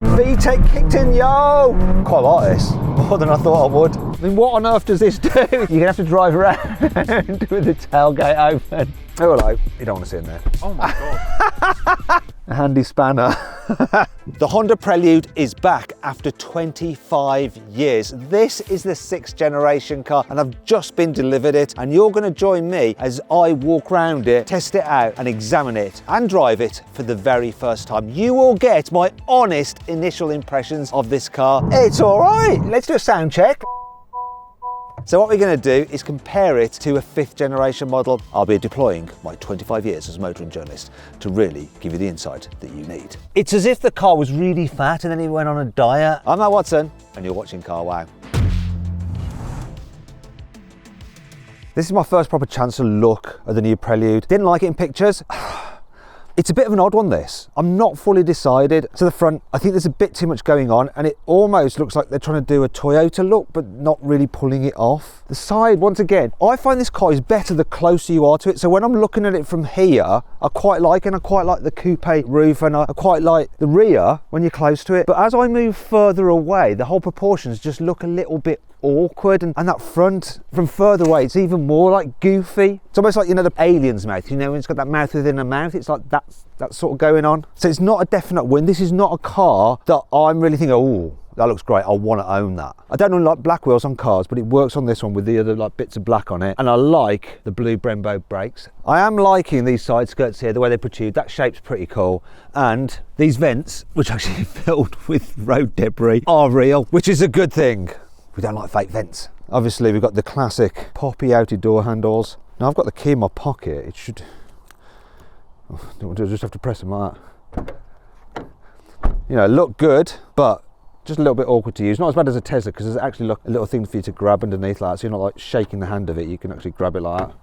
VTEC kicked in, yo! Quite like this, more than I thought I would. I mean, what on earth does this do? You're gonna have to drive around with the tailgate open. Oh, hello. You don't want to sit in there. Oh my God. A handy spanner. The Honda Prelude is back after 25 years. This is the 6th generation car and I've just been delivered it, and you're going to join me as I walk around it, test it out and examine it and drive it for the very first time. You will get my honest initial impressions of this car. It's all right. Let's do a sound check. So what we're going to do is compare it to a 5th generation model. I'll be deploying my 25 years as a motoring journalist to really give you the insight that you need. It's as if the car was really fat and then he went on a diet. I'm Matt Watson and you're watching Carwow. This is my first proper chance to look at the new Prelude. Didn't like it in pictures. It's a bit of an odd one, this. I'm not fully decided. To the front, I think there's a bit too much going on and it almost looks like they're trying to do a Toyota look, but not really pulling it off. The side, once again, I find this car is better the closer you are to it. So when I'm looking at it from here, I quite like it, and I quite like the coupe roof, and I quite like the rear when you're close to it. But as I move further away, the whole proportions just look a little bit awkward, and that front from further away, it's even more like goofy. It's almost like, you know, the alien's mouth, you know, when it's got that mouth within a mouth. It's like that's sort of going on. So it's not a definite win. This is not a car that I'm really thinking, oh, that looks great, I want to own that. I don't really like black wheels on cars, but it works on this one with the other like bits of black on it, and I like the blue Brembo brakes. I am liking these side skirts here, the way they protrude. That shape's pretty cool, and these vents, which are actually filled with road debris, are real, which is a good thing. We don't like fake vents. Obviously we've got the classic poppy outy door handles. Now I've got the key in my pocket. It should, I just have to press them like that. You know, look good, but just a little bit awkward to use. Not as bad as a Tesla, because there's actually like a little thing for you to grab underneath like that, so you're not like shaking the hand of it. You can actually grab it like that.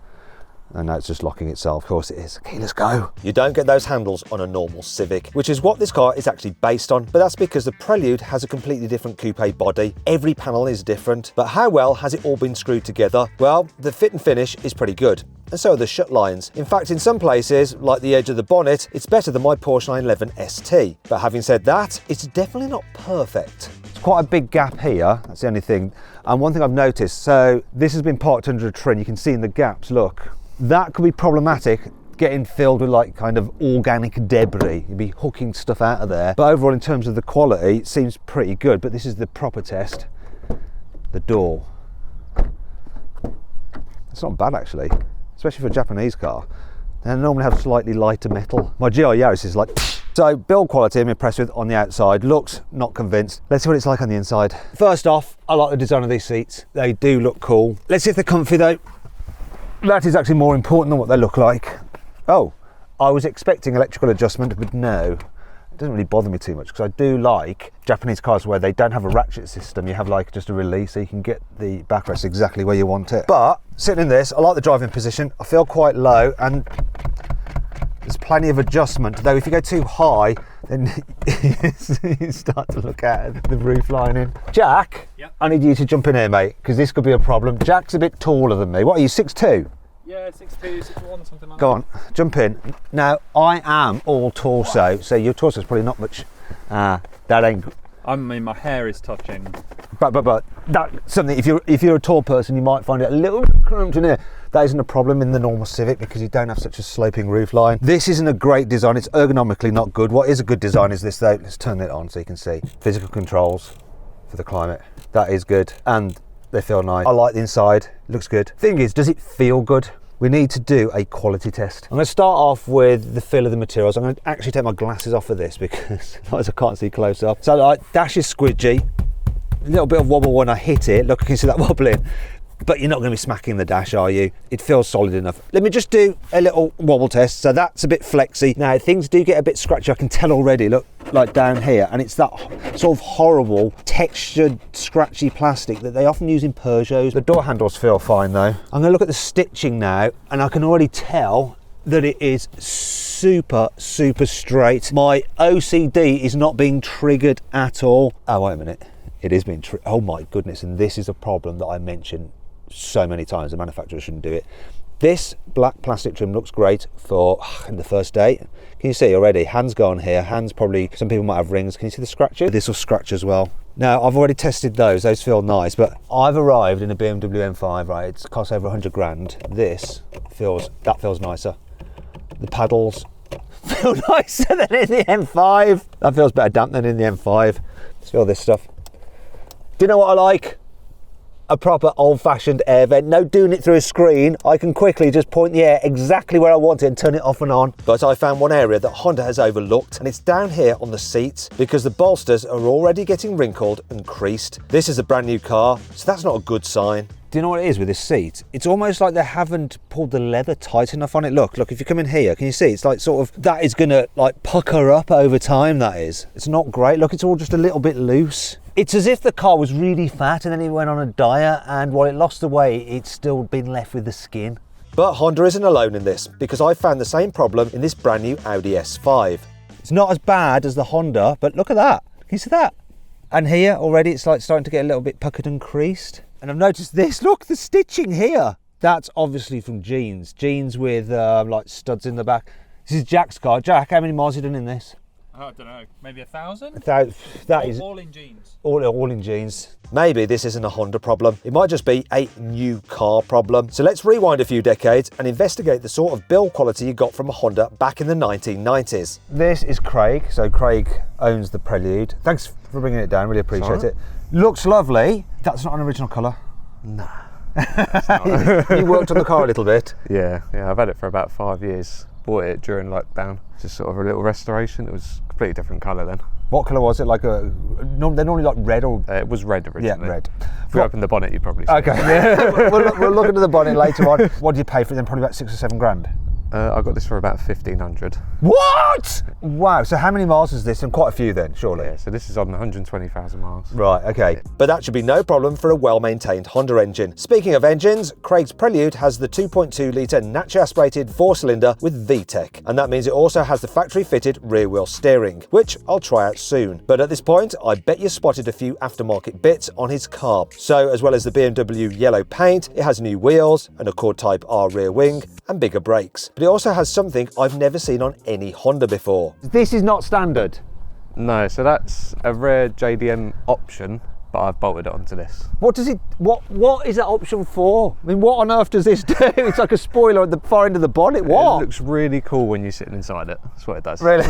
And now it's just locking itself. Of course it is. Okay, let's go. You don't get those handles on a normal Civic, which is what this car is actually based on. But that's because the Prelude has a completely different coupe body. Every panel is different. But how well has it all been screwed together? Well, the fit and finish is pretty good. And so are the shut lines. In fact, in some places, like the edge of the bonnet, it's better than my Porsche 911 ST. But having said that, it's definitely not perfect. It's quite a big gap here, that's the only thing. And one thing I've noticed, so this has been parked under a tree, and you can see in the gaps, look, that could be problematic, getting filled with like kind of organic debris. You'd be hooking stuff out of there. But overall, in terms of the quality, it seems pretty good. But this is the proper test. The door. It's not bad actually, especially for a Japanese car. They normally have slightly lighter metal. My GR Yaris is like... So build quality I'm impressed with on the outside. Looks, not convinced. Let's see what it's like on the inside. First off, I like the design of these seats. They do look cool. Let's see if they're comfy though. That is actually more important than what they look like. Oh, I was expecting electrical adjustment, but no. It doesn't really bother me too much, because I do like Japanese cars where they don't have a ratchet system. You have like just a release, so you can get the backrest exactly where you want it. But sitting in this, I like the driving position. I feel quite low, and there's plenty of adjustment, though if you go too high, then you start to look at the roof lining. Jack, yep. I need you to jump in here, mate, because this could be a problem. Jack's a bit taller than me. What are you, 6'2"? Yeah, 6'2", 6'1", something like that. Go on, jump in. Now, I am all torso, so your torso's probably not much. That ain't... I mean, my hair is touching. But that's something, if you're a tall person, you might find it a little bit cramped in here. That isn't a problem in the normal Civic, because you don't have such a sloping roof line. This isn't a great design. It's ergonomically not good. What is a good design is this though. Let's turn it on so you can see. Physical controls for the climate. That is good. And they feel nice. I like the inside. It looks good. Thing is, does it feel good? We need to do a quality test. I'm going to start off with the feel of the materials. I'm going to actually take my glasses off for this, because otherwise I can't see close up. So like, dash is squidgy. A little bit of wobble when I hit it. Look, I can see that wobbling. But you're not going to be smacking the dash, are you? It feels solid enough. Let me just do a little wobble test. So that's a bit flexy. Now, things do get a bit scratchy. I can tell already, look, like down here. And it's that sort of horrible, textured, scratchy plastic that they often use in Peugeots. The door handles feel fine, though. I'm going to look at the stitching now, and I can already tell that it is super straight. My OCD is not being triggered at all. Oh, wait a minute. It is being triggered. Oh, my goodness. And this is a problem that I mentioned so many times. The manufacturer shouldn't do it. This black plastic trim looks great for the first day. Can you see already? Hands go on here. Hands probably, some people might have rings. Can you see the scratches? This will scratch as well. Now, I've already tested those. Those feel nice, but I've arrived in a BMW M5, right? It's cost over 100 grand. That feels nicer. The paddles feel nicer than in the M5. That feels better damp than in the M5. Let's feel this stuff. Do you know what I like? A proper old-fashioned air vent. No doing it through a screen. I can quickly just point the air exactly where I want it and turn it off and on. But I found one area that Honda has overlooked, and it's down here on the seats because the bolsters are already getting wrinkled and creased. This is a brand new car, so that's not a good sign. Do you know what it is with this seat? It's almost like they haven't pulled the leather tight enough on it. Look, if you come in here, can you see? It's like sort of, that is gonna like pucker up over time, that is. It's not great. Look, it's all just a little bit loose. It's as if the car was really fat and then it went on a diet, and while it lost the weight, it's still been left with the skin. But Honda isn't alone in this, because I found the same problem in this brand new Audi S5. It's not as bad as the Honda, but look at that. Can you see that? And here already it's like starting to get a little bit puckered and creased. And I've noticed this, look, the stitching here. That's obviously from jeans. Jeans with like studs in the back. This is Jack's car. Jack, how many miles have you done in this? I don't know, maybe 1,000? That is all in jeans. All in jeans. Maybe this isn't a Honda problem. It might just be a new car problem. So let's rewind a few decades and investigate the sort of build quality you got from a Honda back in the 1990s. This is Craig. So Craig owns the Prelude. Thanks for bringing it down, really appreciate it. Looks lovely. That's not an original colour. Nah. You worked on the car a little bit. Yeah, I've had it for about 5 years. Bought it during lockdown. Just sort of a little restoration. It was a completely different colour then. What colour was it? Like they're normally like red or... It was red originally. Yeah, red. If we opened the bonnet, you'd probably see Okay, it. we'll look into the bonnet later on. What do you pay for it then? Probably about 6 or 7 grand. I got this for about 1,500. What? Wow, so how many miles is this? And quite a few then, surely. Yeah, so this is on 120,000 miles. Right, okay. But that should be no problem for a well-maintained Honda engine. Speaking of engines, Craig's Prelude has the 2.2 litre naturally aspirated 4-cylinder with VTEC. And that means it also has the factory-fitted rear-wheel steering, which I'll try out soon. But at this point, I bet you spotted a few aftermarket bits on his car. So, as well as the BMW yellow paint, it has new wheels, an Accord Type R rear wing, and bigger brakes. But it also has something I've never seen on any Honda before. This is not standard. No, so that's a rare JDM option, but I've bolted it onto this. What is that option for? I mean, what on earth does this do? It's like a spoiler at the far end of the bonnet. What? It looks really cool when you're sitting inside it. That's what it does. Really?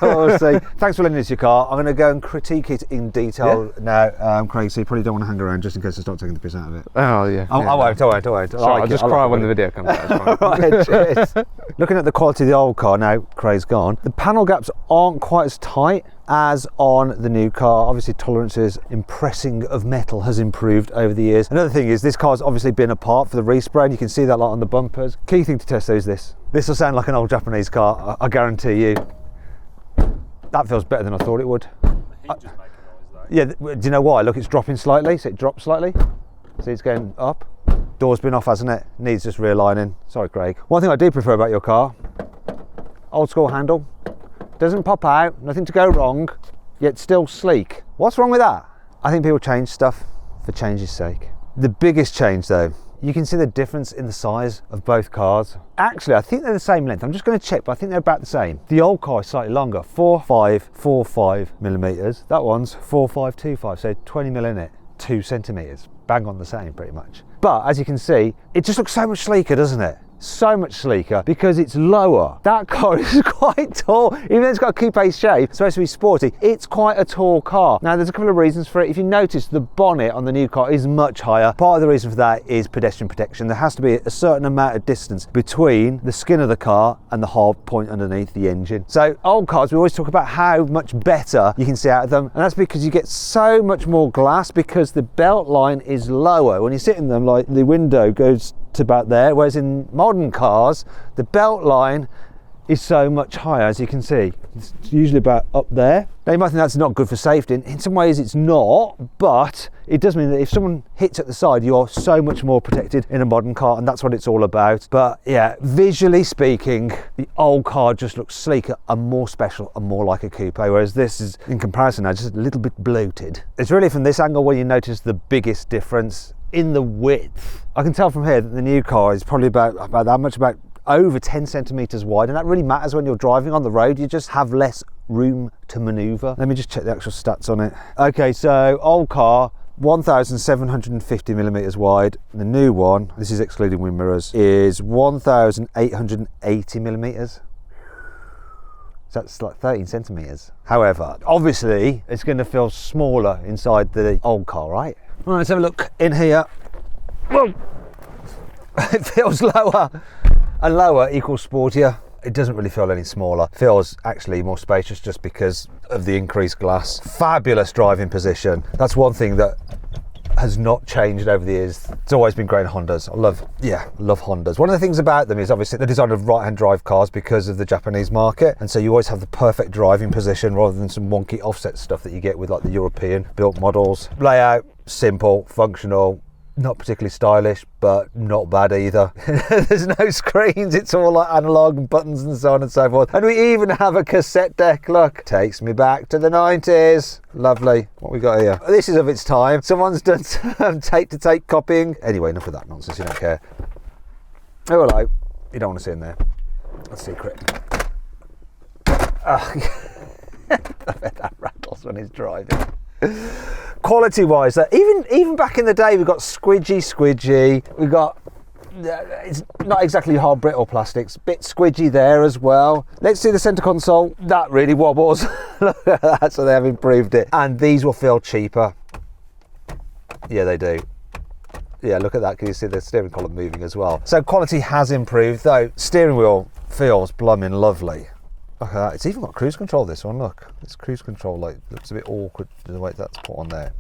We'll see. Thanks for lending us your car. I'm going to go and critique it in detail now, Craig, so you probably don't want to hang around just in case I start taking the piss out of it. Oh, yeah. I won't. I'll just cry when the video comes out. Right, cheers. Looking at the quality of the old car now, Craig's gone. The panel gaps aren't quite as tight as on the new car. Obviously tolerances, impressing of metal has improved over the years. Another thing is this car's obviously been apart for the respray, and you can see that lot on the bumpers. Key thing to test though is this. This will sound like an old Japanese car, I guarantee you. That feels better than I thought it would. Yeah, do you know why? Look, it's dropping slightly, so it drops slightly. See, it's going up. Door's been off, hasn't it? Needs just realigning. Sorry, Craig. One thing I do prefer about your car, old school handle. Doesn't pop out, nothing to go wrong, yet still sleek. What's wrong with that? I think people change stuff for change's sake. The biggest change though, you can see the difference in the size of both cars. Actually, I think they're the same length. I'm just going to check, but I think they're about the same. The old car is slightly longer, 4.545 millimeters. That one's 4.525, so 20 mil in it, 2 centimeters. Bang on the same, pretty much. But as you can see, it just looks so much sleeker, doesn't it? So much sleeker because it's lower. That car is quite tall, even though it's got a coupe shape, it's supposed to be sporty, it's quite a tall car. Now there's a couple of reasons for it. If you notice, the bonnet on the new car is much higher. Part of the reason for that is pedestrian protection. There has to be a certain amount of distance between the skin of the car and the hard point underneath the engine. So old cars, we always talk about how much better you can see out of them, and that's because you get so much more glass because the belt line is lower. When you sit in them, like the window goes to about there, whereas in modern cars the belt line is so much higher. As you can see, it's usually about up there. Now you might think that's not good for safety, and in some ways it's not, but it does mean that if someone hits at the side, you are so much more protected in a modern car, and that's what it's all about. But yeah, visually speaking, the old car just looks sleeker and more special and more like a coupe, whereas this is, in comparison now, just a little bit bloated. It's really from this angle where you notice the biggest difference. in the width. I can tell from here that the new car is probably about that much, about over 10 centimeters wide, and that really matters when you're driving on the road. You just have less room to maneuver. Let me just check the actual stats on it. Okay, so old car, 1,750 millimeters wide. The new one, this is excluding wind mirrors, is 1,880 millimeters. So that's like 13 centimeters. However, obviously it's going to feel smaller inside the old car, right? Right, let's have a look in here. Whoa. It feels lower, and lower equals sportier. It doesn't really feel any smaller. It feels actually more spacious just because of the increased glass. Fabulous driving position. That's one thing that has not changed over the years. It's always been great in Hondas. I love Hondas. One of the things about them is obviously the design of right-hand drive cars because of the Japanese market, and so you always have the perfect driving position rather than some wonky offset stuff that you get with like the European built models. Layout, simple, functional, not particularly stylish, but not bad either. There's no screens, it's all like analog and buttons and so on and so forth. And we even have a cassette deck, look. Takes me back to the 90s. Lovely. What we got here? This is of its time. Someone's done some tape-to-tape copying. Anyway, enough of that nonsense, you don't care. Oh, hello. You don't want to see in there. That's secret. I bet that rattles when he's driving. Quality wise, even back in the day, we got squidgy, we got it's not exactly hard brittle plastics, bit squidgy there as well. Let's see the center console. That really wobbles. Look at that, so they have improved it, and these will feel cheaper. Yeah, they do. Yeah, look at that. Can you see the steering column moving as well? So quality has improved, though. Steering wheel feels blooming lovely. Look at that. It's even got cruise control, this one. Look, it's cruise control. Like, looks a bit awkward the way that's put on there.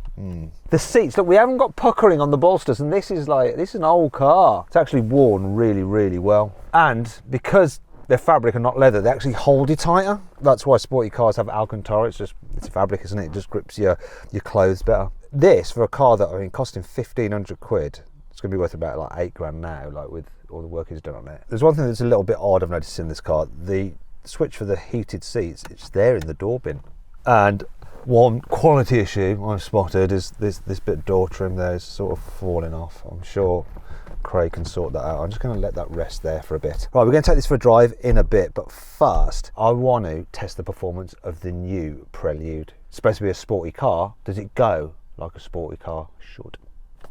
The seats, look, we haven't got puckering on the bolsters, and this is an old car. It's actually worn really, really well. And because they're fabric and not leather, they actually hold you tighter. That's why sporty cars have Alcantara. It's fabric, isn't it? It just grips your clothes better. This, for a car that, I mean, costing 1,500 quid, it's going to be worth about like 8 grand now, like with all the work he's done on it. There's one thing that's a little bit odd I've noticed in this car. The switch for the heated seats, it's there in the door bin. And one quality issue I've spotted is this bit of door trim there is sort of falling off. I'm sure Craig can sort that out. I'm just going to let that rest there for a bit. Right, we're going to take this for a drive in a bit, but first I want to test the performance of the new Prelude. It's supposed to be a sporty car. Does it go like a sporty car should?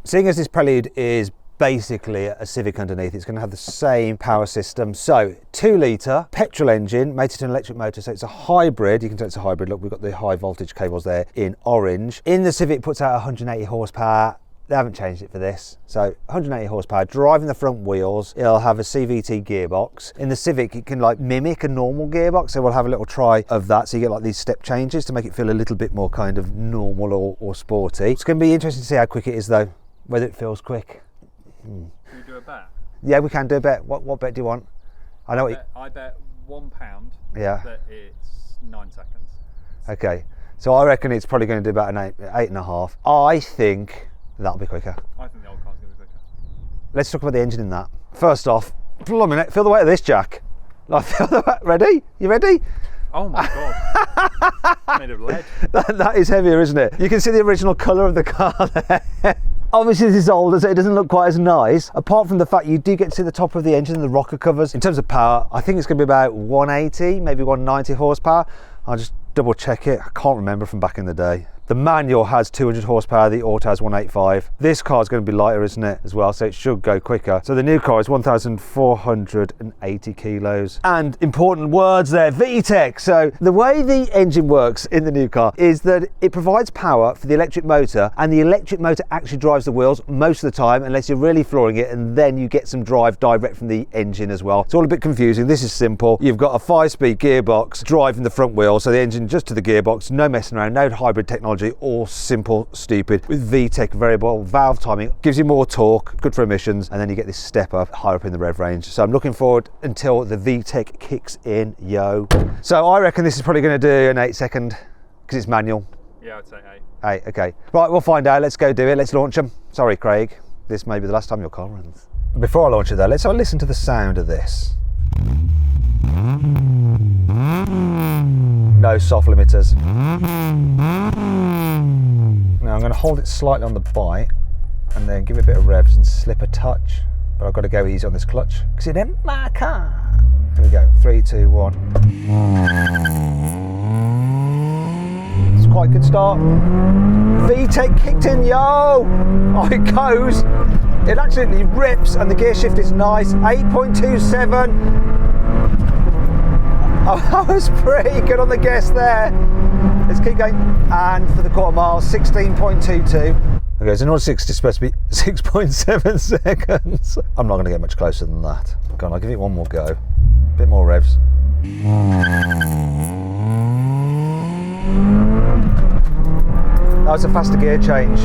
Seeing as this Prelude is basically a Civic underneath, it's going to have the same power system. So 2-litre petrol engine mated to an electric motor, so it's a hybrid. You can tell it's a hybrid. Look, we've got the high voltage cables there in orange. In the Civic, puts out 180 horsepower. They haven't changed it for this. So 180 horsepower, driving the front wheels. It'll have a CVT gearbox. In the Civic, it can like mimic a normal gearbox, so we'll have a little try of that. So you get like these step changes to make it feel a little bit more kind of normal or sporty. It's going to be interesting to see how quick it is though, whether it feels quick. Can we do a bet? Yeah, we can do a bet. What bet do you want? I know. I bet £1. Yeah. That it's 9 seconds. Okay, so I reckon it's probably going to do about an 8.5. I think that'll be quicker. I think the old car's going to be quicker. Let's talk about the engine in that. First off, feel the weight of this, Jack. Like, feel the weight. Ready? You ready? Oh my god. Made of lead. That is heavier, isn't it? You can see the original colour of the car there. Obviously this is older, so it doesn't look quite as nice. Apart from the fact you do get to see the top of the engine and the rocker covers. In terms of power, I think it's going to be about 180, maybe 190 horsepower. I'll just double check it. I can't remember from back in the day. The manual has 200 horsepower, the auto has 185. This car is going to be lighter, isn't it, as well, so it should go quicker. So the new car is 1,480 kilos. And important words there, VTEC. So the way the engine works in the new car is that it provides power for the electric motor, and the electric motor actually drives the wheels most of the time, unless you're really flooring it, and then you get some drive direct from the engine as well. It's all a bit confusing. This is simple. You've got a 5-speed gearbox driving the front wheel, so the engine just to the gearbox, no messing around, no hybrid technology, all simple, stupid. With VTEC variable valve timing, gives you more torque, good for emissions, and then you get this step up higher up in the rev range. So I'm looking forward until the VTEC kicks in, yo. So I reckon this is probably going to do an 8 second, because it's manual. Yeah, I'd say 8, 8. okay. Right, we'll find out. Let's go do it. Let's launch them. Sorry, Craig. This may be the last time your car runs. Before I launch it though, let's have a listen to the sound of this. No soft limiters. Now I'm going to hold it slightly on the bite and then give it a bit of revs and slip a touch. But I've got to go easy on this clutch because it ain't my car. Here we go, 3, 2, 1. It's quite a good start. VTEC kicked in, yo! Oh, it goes. It absolutely rips, and the gear shift is nice. 8.27. Oh, that was pretty good on the guess there. Let's keep going. And for the quarter mile, 16.22. Okay, so North 60 is supposed to be 6.7 seconds. I'm not going to get much closer than that. Go on, I'll give it one more go. Bit more revs. That was a faster gear change.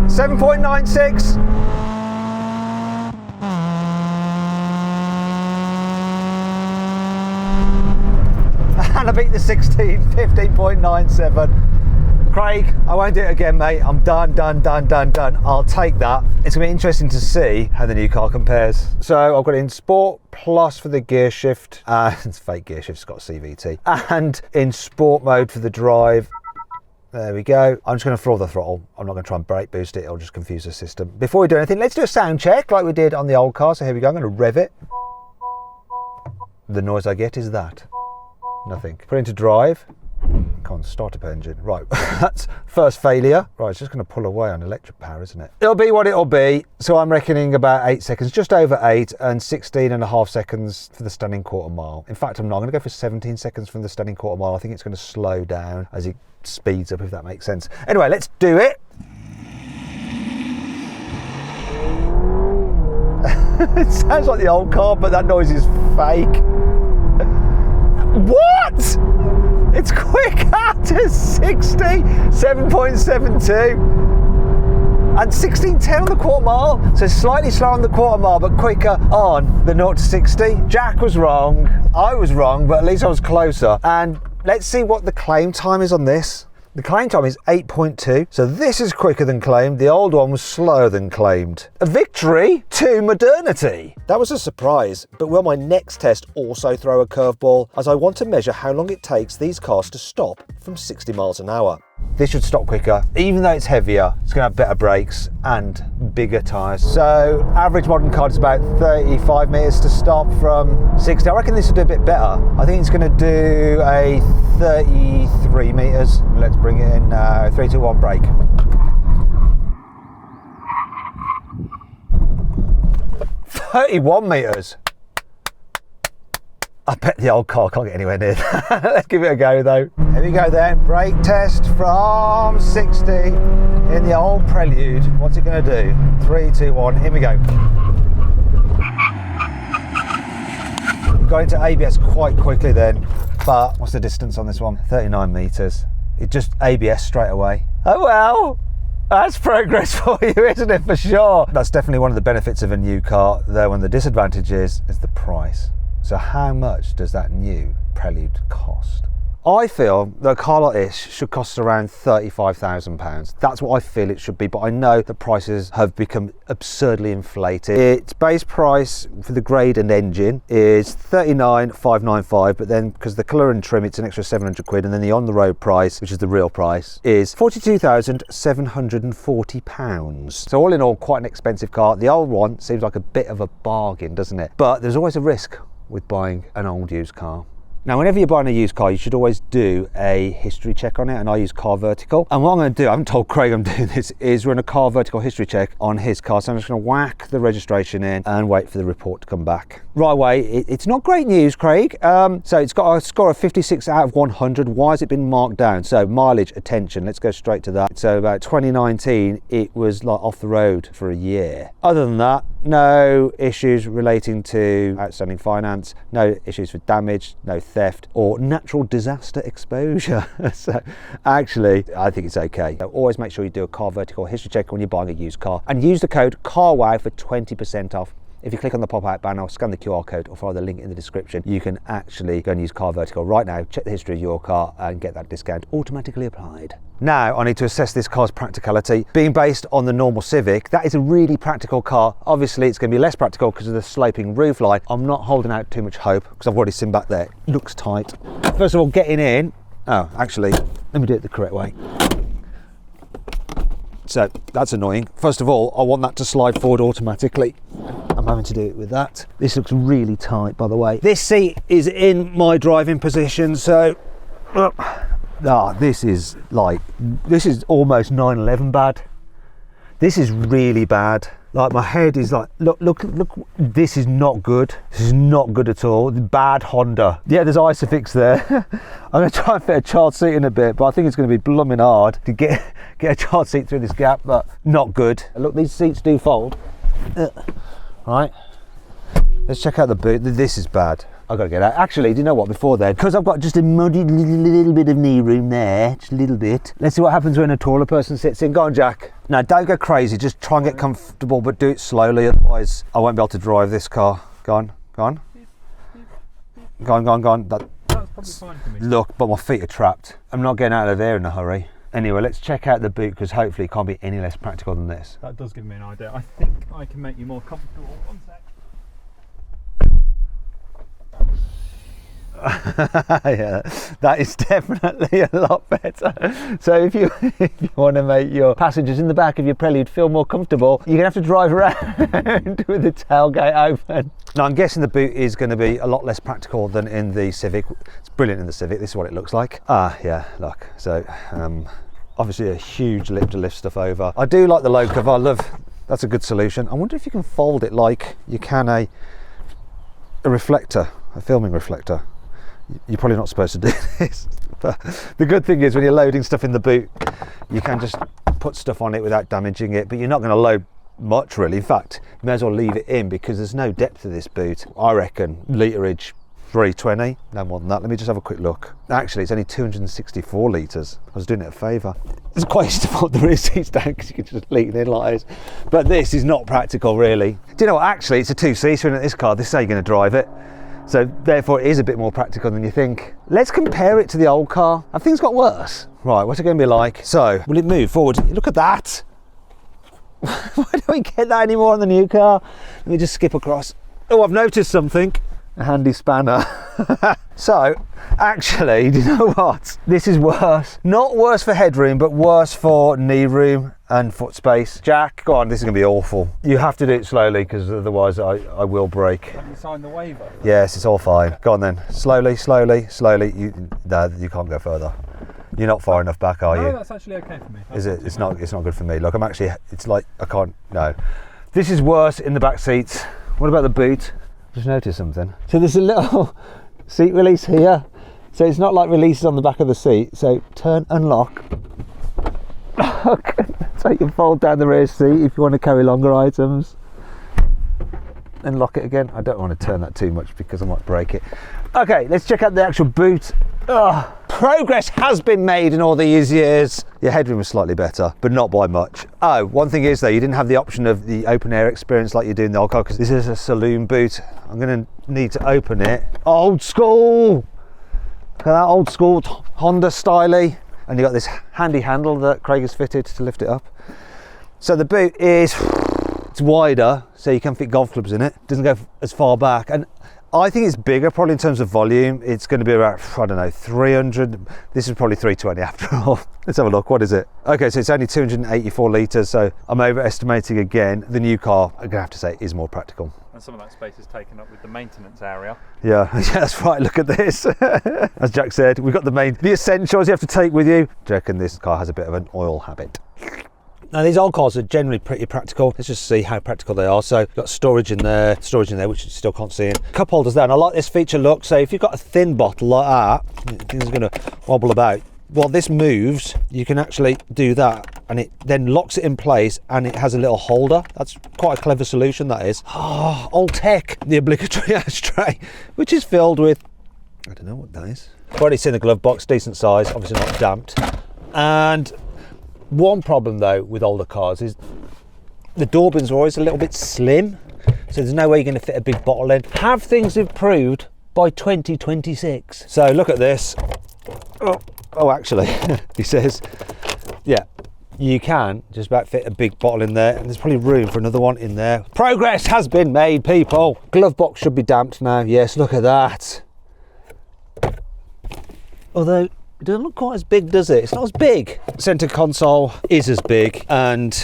7.96. And I beat the 16, 15.97. Craig, I won't do it again, mate. I'm done. I'll take that. It's gonna be interesting to see how the new car compares. So I've got it in Sport Plus for the gear shift. It's fake gear shift, it's got a CVT. And in Sport mode for the drive. There we go. I'm just gonna floor the throttle. I'm not gonna try and brake boost it. It'll just confuse the system. Before we do anything, let's do a sound check like we did on the old car. So here we go, I'm gonna rev it. The noise I get is that. Nothing. Put it into drive. Can't start up engine. Right, that's first failure. Right, it's just going to pull away on electric power, isn't it? It'll be what it'll be. So I'm reckoning about 8 seconds, just over 8, and 16.5 seconds for the standing quarter mile. In fact, I'm not going to go for 17 seconds from the standing quarter mile. I think it's going to slow down as it speeds up, if that makes sense. Anyway, let's do it. It sounds like the old car, but that noise is fake. What? It's quicker to 60, 7.72 and 16.10 on the quarter mile. So slightly slower on the quarter mile, but quicker on the 0 to 60. Jack was wrong, I was wrong, but at least I was closer. And let's see what the claim time is on this. The claim time is 8.2, so this is quicker than claimed. The old one was slower than claimed. A victory to modernity. That was a surprise, but will my next test also throw a curveball, as I want to measure how long it takes these cars to stop from 60 miles an hour. This should stop quicker, even though it's heavier. It's going to have better brakes and bigger tyres. So average modern car is about 35 metres to stop from 60. I reckon this will do a bit better. I think it's going to do a 33 metres. Let's bring it in 3, 2, 1, brake. $31 meters. I bet the old car can't get anywhere near that. Let's give it a go though. Here we go then, brake test from 60 in the old Prelude. What's it going to do? 3, 2, 1, here we go. Got into ABS quite quickly then, but what's the distance on this one? 39 meters. It just ABS straight away. Oh well. That's progress for you, isn't it, for sure? That's definitely one of the benefits of a new car, though, and the disadvantage is the price. So how much does that new Prelude cost? I feel that a car like this should cost around £35,000. That's what I feel it should be, but I know the prices have become absurdly inflated. Its base price for the grade and engine is £39,595, but then because the colour and trim, it's an extra £700, and then the on-the-road price, which is the real price, is £42,740. So all in all, quite an expensive car. The old one seems like a bit of a bargain, doesn't it? But there's always a risk with buying an old used car. Now, whenever you're buying a used car, you should always do a history check on it, and I use Car Vertical. And what I'm going to do, I haven't told Craig I'm doing this, is run a Car Vertical history check on his car. So I'm just going to whack the registration in and wait for the report to come back. Right away, it's not great news, Craig. So it's got a score of 56 out of 100. Why has it been marked down? So mileage, attention, let's go straight to that. So about 2019, it was like off the road for a year. Other than that, no issues relating to outstanding finance, no issues with damage, no theft or natural disaster exposure. So actually, I think it's okay. So always make sure you do a Car Vertical history check when you're buying a used car, and use the code CARWOW for 20% off. If you click on the pop-out banner or scan the QR code or follow the link in the description, you can actually go and use Car Vertical right now, check the history of your car and get that discount automatically applied. Now I need to assess this car's practicality. Being based on the normal Civic, that is a really practical car. Obviously it's going to be less practical because of the sloping roofline. I'm not holding out too much hope because I've already seen back there. It looks tight. First of all, getting in, oh actually, let me do it the correct way. So that's annoying. First of all, I want that to slide forward automatically. I'm having to do it with that. This looks really tight, by the way. This seat is in my driving position, so this is almost 911 bad. This is really bad. Like, my head is like, look, this is not good. This is not good at all. Bad Honda. Yeah, there's ISOFIX there. I'm gonna try and fit a child seat in a bit, but I think it's gonna be blooming hard to get a child seat through this gap, but not good. Look, these seats do fold. Right, let's check out the boot. This is bad. I've got to get out. Actually, do you know what, before then, because I've got just a muddy little bit of knee room there, just a little bit. Let's see what happens when a taller person sits in. Go on, Jack. No, don't go crazy, just try and get comfortable, but do it slowly, otherwise I won't be able to drive this car. Go on. Go on. That's probably fine for me. Look, but my feet are trapped. I'm not getting out of there in a hurry. Anyway, let's check out the boot, because hopefully it can't be any less practical than this. That does give me an idea. I think I can make you more comfortable. One sec. Yeah, that is definitely a lot better. So if you want to make your passengers in the back of your Prelude feel more comfortable, you're going to have to drive around with the tailgate open. Now, I'm guessing the boot is going to be a lot less practical than in the Civic. It's brilliant in the Civic. This is what it looks like. Yeah, look. So obviously a huge lip to lift stuff over. I do like the low cover. That's a good solution. I wonder if you can fold it like you can a reflector, a filming reflector. You're probably not supposed to do this, but the good thing is when you're loading stuff in the boot, you can just put stuff on it without damaging it, but you're not going to load much really. In fact, you may as well leave it in, because there's no depth to this boot. I reckon literage 320, no more than that. Let me just have a quick look. Actually, it's only 264 litres. I was doing it a favour. It's quite easy to fold the rear seats down, because you can just lean in like this. But this is not practical really. Do you know what, actually it's a two-seater in this car. This is how you're going to drive it. So therefore it is a bit more practical than you think. Let's compare it to the old car. Have things got worse? Right, what's it going to be like? So, will it move forward? Look at that. Why don't we get that anymore on the new car? Let me just skip across. Oh, I've noticed something. A handy spanner. So, actually, do you know what? This is worse. Not worse for headroom, but worse for knee room and foot space. Jack, go on, this is going to be awful. You have to do it slowly, because otherwise I will break. Have you signed the waiver? Yes, it's all fine. Go on then. Slowly. No, you can't go further. You're not far enough back, are you? No, that's actually okay for me. Is it? It's not good for me. Look, it's like, I can't, no. This is worse in the back seats. What about the boot? Just noticed something. So there's a little seat release here. So it's not like releases on the back of the seat. So turn, unlock. So you can fold down the rear seat if you want to carry longer items. And lock it again. I don't want to turn that too much because I might break it. Okay, let's check out the actual boot. Progress has been made in all these years. Your headroom was slightly better, but not by much. Oh, one thing is though, you didn't have the option of the open air experience like you do in the old car, because this is a saloon boot. I'm going to need to open it. Old school! Look at that old school Honda styly. And you've got this handy handle that Craig has fitted to lift it up. So the boot it's wider, so you can fit golf clubs in it. Doesn't go as far back. And I think it's bigger, probably in terms of volume. It's going to be about, I don't know, 300. This is probably 320 after all. Let's have a look. What is it? Okay, so it's only 284 litres, so I'm overestimating again. The new car, I'm going to have to say, is more practical. And some of that space is taken up with the maintenance area. Yeah, that's right. Look at this. As Jack said, we've got the essentials you have to take with you. Do you reckon this car has a bit of an oil habit? Now, these old cars are generally pretty practical. Let's just see how practical they are. So, you've got storage in there, which you still can't see in. Cup holders there, and I like this feature look. So, if you've got a thin bottle like that, things are going to wobble about. While this moves, you can actually do that, and it then locks it in place, and it has a little holder. That's quite a clever solution, that is. Oh, old tech. The obligatory ashtray, which is filled with, I don't know what that is. I've already seen the glove box, decent size, obviously not damped. And one problem though with older cars is the door bins are always a little bit slim, so there's no way you're going to fit a big bottle in. Have things improved by 2026? So look at this. Oh, actually, he says, yeah, you can just about fit a big bottle in there, and there's probably room for another one in there. Progress has been made, people. Glove box should be damped now. Yes, look at that. Although It doesn't look quite as big, does it? It's not as big. Centre console is as big, and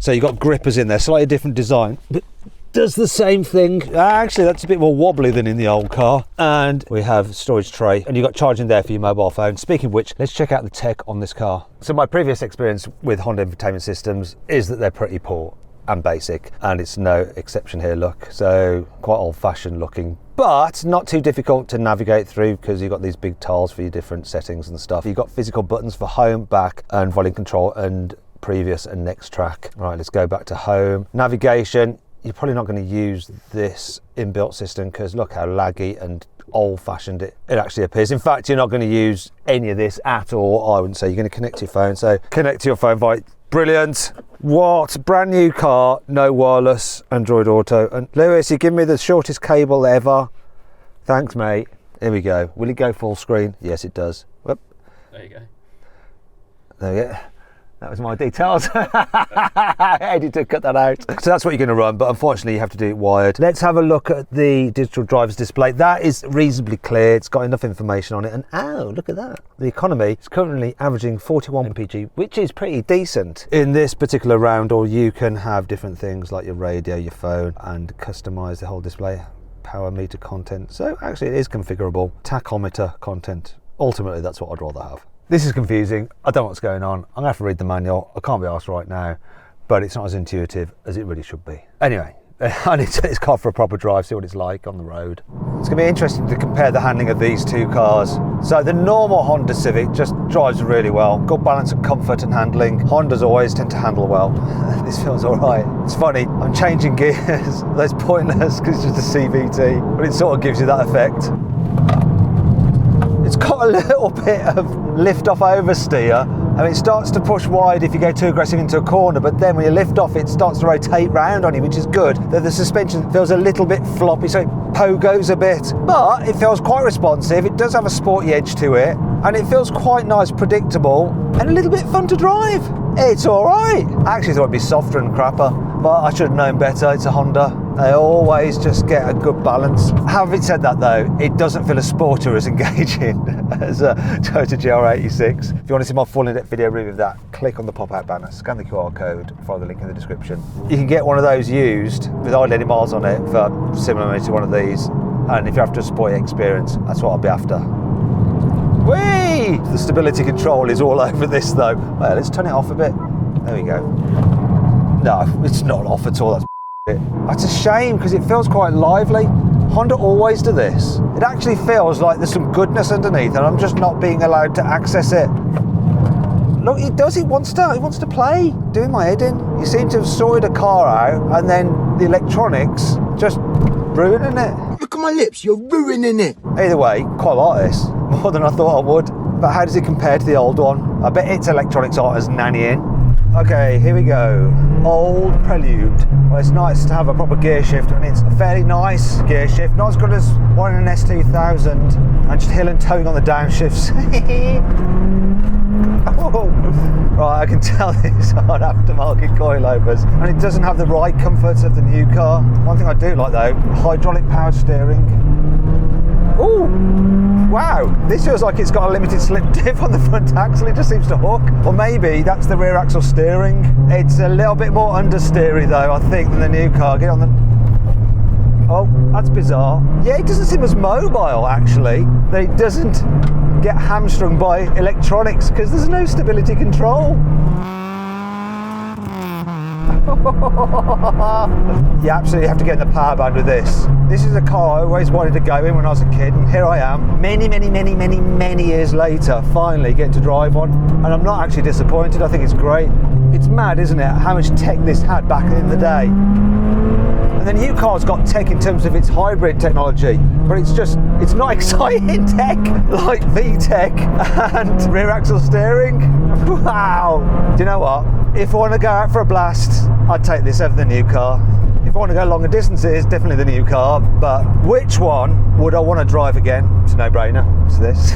so you've got grippers in there, slightly different design, but does the same thing. Actually, that's a bit more wobbly than in the old car. And we have storage tray, and you've got charging there for your mobile phone. Speaking of which, let's check out the tech on this car. So my previous experience with Honda Infotainment systems is that they're pretty poor and basic, and it's no exception here, look. So quite old-fashioned looking, but not too difficult to navigate through because you've got these big tiles for your different settings and stuff. You've got physical buttons for home, back, and volume control, and previous and next track. Right, let's go back to home. Navigation. You're probably not going to use this inbuilt system because look how laggy and old-fashioned it actually appears. In fact, you're not going to use any of this at all, I wouldn't say. You're going to connect to your phone. So connect to your phone by brilliant. What? Brand new car, no wireless, Android Auto. And Lewis, you give me the shortest cable ever. Thanks, mate. Here we go. Will it go full screen? Yes, it does. Whoop. There you go. There you go. That was my details. Editor, cut that out. So that's what you're going to run, but unfortunately you have to do it wired. Let's have a look at the digital driver's display. That is reasonably clear. It's got enough information on it. And oh, look at that. The economy is currently averaging 41 mpg, which is pretty decent in this particular round, or you can have different things like your radio, your phone, and customize the whole display. Power meter content. So actually it is configurable. Tachometer content. Ultimately, that's what I'd rather have. This is confusing. I don't know what's going on. I'm going to have to read the manual. I can't be asked right now, but it's not as intuitive as it really should be. Anyway, I need to take this car for a proper drive, see what it's like on the road. It's going to be interesting to compare the handling of these two cars. So the normal Honda Civic just drives really well. Good balance of comfort and handling. Hondas always tend to handle well. This feels all right. It's funny, I'm changing gears. That's pointless because it's just a CVT, but it sort of gives you that effect. It's got a little bit of lift off oversteer. I mean, it starts to push wide if you go too aggressive into a corner, but then when you lift off, it starts to rotate round on you, which is good. The suspension feels a little bit floppy, so it pogos a bit, but it feels quite responsive. It does have a sporty edge to it, and it feels quite nice, predictable, and a little bit fun to drive. It's all right. I actually thought it'd be softer and crapper, but I should have known better. It's a Honda. They always just get a good balance. Having said that though, it doesn't feel as sporty or as engaging as a Toyota GR86. If you want to see my full in-depth video review of that, click on the pop-out banner, scan the QR code, follow the link in the description. You can get one of those used with hardly any miles on it for similar money to one of these. And if you're after a sporty experience, that's what I'll be after. Whee! The stability control is all over this though. Well, let's turn it off a bit. There we go. No, it's not off at all. That's a shame because it feels quite lively. Honda always do this. It actually feels like there's some goodness underneath and I'm just not being allowed to access it. Look, it does. It wants to play. Doing my head in. You seem to have sorted a car out and then the electronics just ruining it. Look at my lips, you're ruining it. Either way, quite like this. More than I thought I would. But how does it compare to the old one? I bet its electronics aren't as nannying. Okay, here we go. Old Prelude. Well, it's nice to have a proper gear shift, and it's a fairly nice gear shift. Not as good as one in an S2000, and just hill and towing on the downshifts. Oh. Right, I can tell these are aftermarket coilovers, and it doesn't have the ride comforts of the new car. One thing I do like though, hydraulic powered steering. Ooh, wow, this feels like it's got a limited slip diff on the front axle. It just seems to hook. Or maybe that's the rear axle steering. It's a little bit more understeery though, I think, than the new car. Get on the... Oh, that's bizarre. Yeah, it doesn't seem as mobile actually. That it doesn't get hamstrung by electronics because there's no stability control. You absolutely have to get in the power band with this. This is a car I always wanted to go in when I was a kid, and here I am, many years later, finally getting to drive one, and I'm not actually disappointed. I think it's great. It's mad, isn't it, how much tech this had back in the day. And the new car's got tech in terms of its hybrid technology, but it's not exciting tech like VTEC and rear axle steering. Wow. Do you know what? If I want to go out for a blast, I'd take this over the new car. If I want to go longer distances, definitely the new car, but which one would I want to drive again? It's a no-brainer, it's this.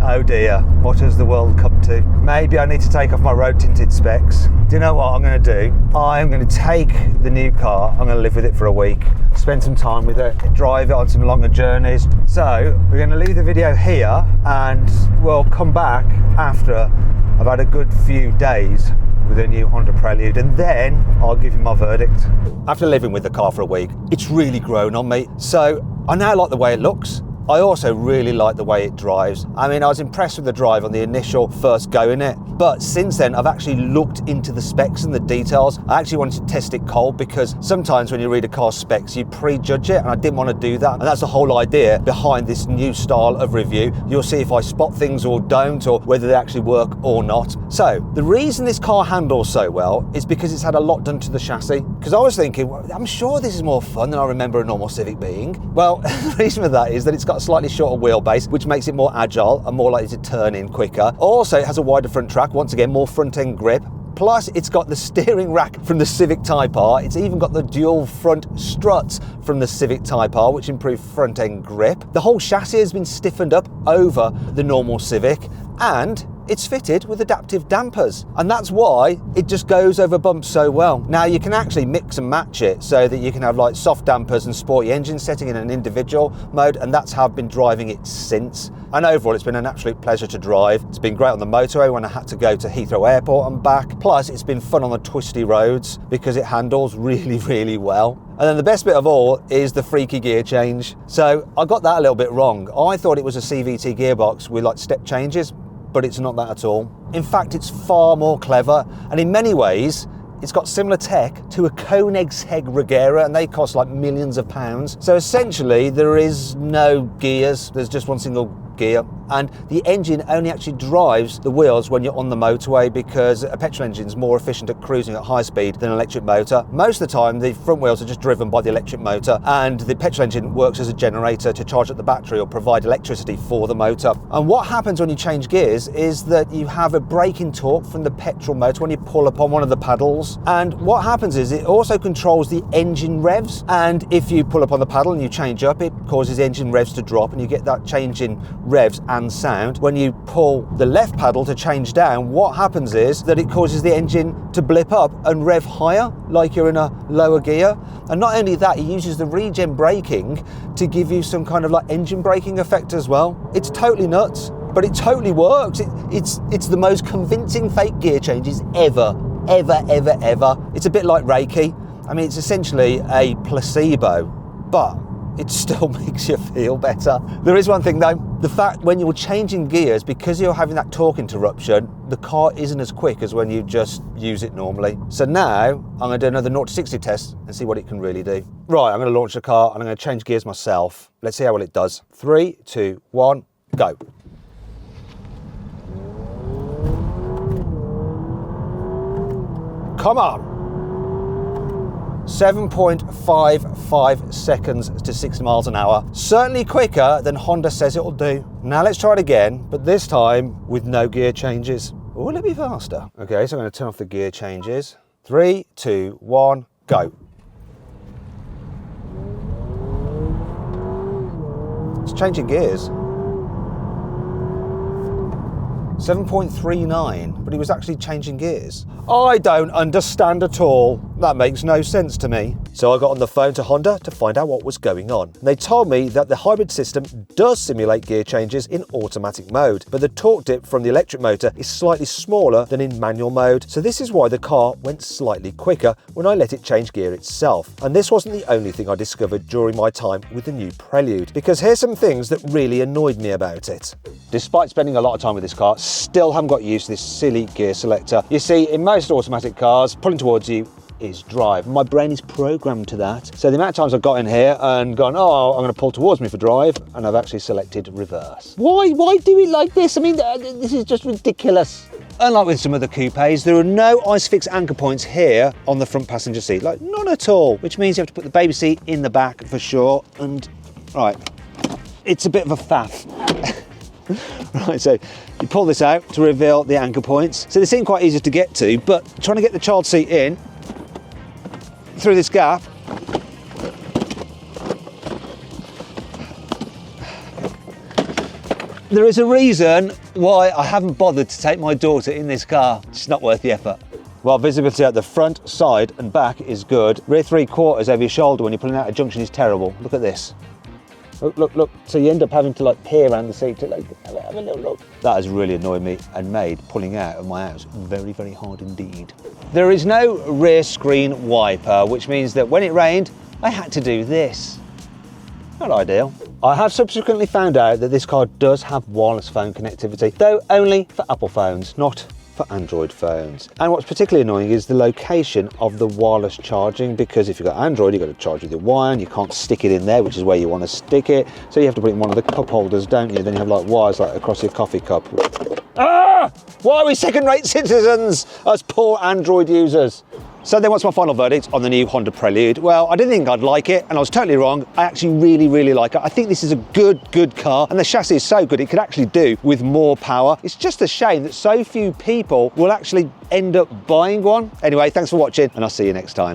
Oh dear, what has the world come to? Maybe I need to take off my road tinted specs. Do you know what I'm going to do? I'm going to take the new car, I'm going to live with it for a week, spend some time with it, drive it on some longer journeys. So we're going to leave the video here and we'll come back after I've had a good few days with a new Honda Prelude, and then I'll give you my verdict. After living with the car for a week, it's really grown on me. So I now like the way it looks. I also really like the way it drives. I mean, I was impressed with the drive on the initial first go in it, but since then I've actually looked into the specs and the details. I actually wanted to test it cold because sometimes when you read a car's specs, you prejudge it, and I didn't want to do that. And that's the whole idea behind this new style of review. You'll see if I spot things or don't, or whether they actually work or not. So the reason this car handles so well is because it's had a lot done to the chassis. Because I was thinking, well, I'm sure this is more fun than I remember a normal Civic being. Well, the reason for that is that it's got a slightly shorter wheelbase, which makes it more agile and more likely to turn in quicker. Also, it has a wider front track, once again, more front end grip. Plus, it's got the steering rack from the Civic Type R. It's even got the dual front struts from the Civic Type R, which improve front end grip. The whole chassis has been stiffened up over the normal Civic, and it's fitted with adaptive dampers, and that's why it just goes over bumps so well. Now you can actually mix and match it so that you can have like soft dampers and sporty engine setting in an individual mode, and that's how I've been driving it since. And overall, it's been an absolute pleasure to drive. It's been great on the motorway when I had to go to Heathrow Airport and back. Plus, it's been fun on the twisty roads because it handles really, really well. And then the best bit of all is the freaky gear change. So I got that a little bit wrong. I thought it was a CVT gearbox with like step changes, but it's not that at all. In fact, it's far more clever, and in many ways, it's got similar tech to a Koenigsegg Regera, and they cost like millions of pounds. So essentially, there is no gears, there's just one single gear, and the engine only actually drives the wheels when you're on the motorway, because a petrol engine is more efficient at cruising at high speed than an electric motor. Most of the time, the front wheels are just driven by the electric motor, and the petrol engine works as a generator to charge up the battery or provide electricity for the motor. And what happens when you change gears is that you have a braking torque from the petrol motor when you pull upon one of the paddles, and what happens is it also controls the engine revs, and if you pull upon the paddle and you change up, it causes the engine revs to drop, and you get that change in revs and sound. When you pull the left paddle to change down, what happens is that it causes the engine to blip up and rev higher, like you're in a lower gear. And not only that, it uses the regen braking to give you some kind of like engine braking effect as well. It's totally nuts, but it totally works. It's the most convincing fake gear changes ever. It's a bit like Reiki. I mean, it's essentially a placebo, but it still makes you feel better. There is one thing though, the fact when you're changing gears, because you're having that torque interruption, the car isn't as quick as when you just use it normally. So now I'm going to do another 0 to 60 test and see what it can really do. Right, I'm going to launch the car and I'm going to change gears myself. Let's see how well it does. 3, 2, 1, go. Come on. 7.55 seconds to 60 miles an hour. Certainly quicker than Honda says it'll do. Now let's try it again, but this time with no gear changes. Oh, let me faster. Okay, so I'm going to turn off the gear changes. 3, 2, 1, go. It's changing gears. 7.39, but he was actually changing gears. I don't understand at all. That makes no sense to me. So I got on the phone to Honda to find out what was going on. They told me that the hybrid system does simulate gear changes in automatic mode, but the torque dip from the electric motor is slightly smaller than in manual mode. So this is why the car went slightly quicker when I let it change gear itself. And this wasn't the only thing I discovered during my time with the new Prelude, because here's some things that really annoyed me about it. Despite spending a lot of time with this car, still haven't got used to this silly gear selector. You see, in most automatic cars, pulling towards you is drive. My brain is programmed to that. So the amount of times I've got in here and gone, oh, I'm going to pull towards me for drive, and I've actually selected reverse. Why do it like this? I mean, this is just ridiculous. Unlike with some other coupes, there are no ISOFIX anchor points here on the front passenger seat, like none at all, which means you have to put the baby seat in the back for sure. And right, it's a bit of a faff. Right, so you pull this out to reveal the anchor points. So they seem quite easy to get to, but trying to get the child seat in through this gap, There is a reason why I haven't bothered to take my daughter in this car. It's not worth the effort. While visibility at the front, side and back is good, rear 3/4 over your shoulder when you're pulling out a junction is terrible. Look at this. Look, look, look. So you end up having to like peer around the seat to like have a little look. That has really annoyed me and made pulling out of my house very, very hard indeed. There is no rear screen wiper, which means that when it rained, I had to do this. Not ideal. I have subsequently found out that this car does have wireless phone connectivity, though only for Apple phones, not for Android phones. And what's particularly annoying is the location of the wireless charging, because if you've got Android, you've got to charge with your wire and you can't stick it in there, which is where you want to stick it. So you have to put it in one of the cup holders, don't you? Then you have like wires like across your coffee cup. Ah! Why are we second-rate citizens, us poor Android users? So then what's my final verdict on the new Honda Prelude? Well, I didn't think I'd like it, and I was totally wrong. I actually really, really like it. I think this is a good car, and the chassis is so good, it could actually do with more power. It's just a shame that so few people will actually end up buying one. Anyway, thanks for watching, and I'll see you next time.